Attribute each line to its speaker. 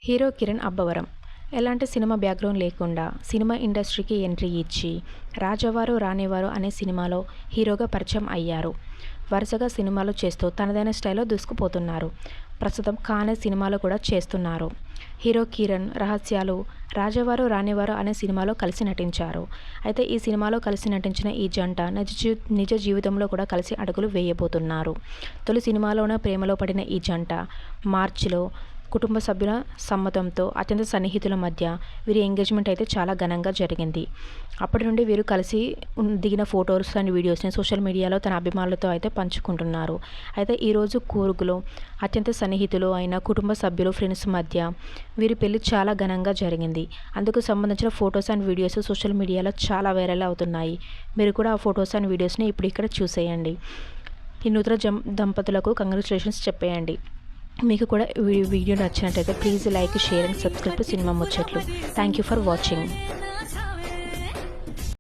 Speaker 1: Hero Kiran Abbavaram ఎలాంటి cinema background లేకుండా cinema ఇండస్ట్రీకి ఎంట్రీ ఇచ్చి రాజావారు రానివారు అనే సినిమాలో హీరోగా పరిచయం అయ్యారు. వరుసగా సినిమాలు చేస్తూ తనదైన స్టైల్లో దూసుకుపోతున్నారు. ప్రస్తుతం కానే సినిమాలో కూడా చేస్తున్నారు. హీరో కిరణ్ రహస్యాలు రాజావారు రానివారు అనే సినిమాలో కలిసి నటించారు. అయితే ఈ సినిమాలో కలిసి నటించిన ఈ జంట నిజ జీవితంలో కూడా కలిసి అడుగులు వేయబోతున్నారు. తొలి సినిమాలోనే ప్రేమలో పడిన ఈ జంట మార్చిలో కుటుంబ సభ్యుల సమ్మతంతో అత్యంత సన్నిహితుల మధ్య వీరి ఎంగేజ్మెంట్ అయితే చాలా ఘనంగా జరిగింది. అప్పటి నుండి వీరు కలిసి దిగిన ఫొటోస్ అండ్ వీడియోస్ని సోషల్ మీడియాలో తన అభిమానులతో అయితే పంచుకుంటున్నారు. అయితే ఈరోజు కూర్గులో అత్యంత సన్నిహితులు అయిన కుటుంబ సభ్యులు ఫ్రెండ్స్ మధ్య వీరి పెళ్లి చాలా ఘనంగా జరిగింది. అందుకు సంబంధించిన ఫొటోస్ అండ్ వీడియోస్ సోషల్ మీడియాలో చాలా వైరల్ అవుతున్నాయి. మీరు కూడా ఆ ఫొటోస్ అండ్ వీడియోస్ని ఇప్పుడు ఇక్కడ చూసేయండి. ఈ నూతన దంపతులకు కంగ్రాచులేషన్స్ చెప్పేయండి. మీకు కూడా వీడియో నచ్చినట్లయితే please like, share and subscribe to Cinema Muchatlu. Thank you for watching.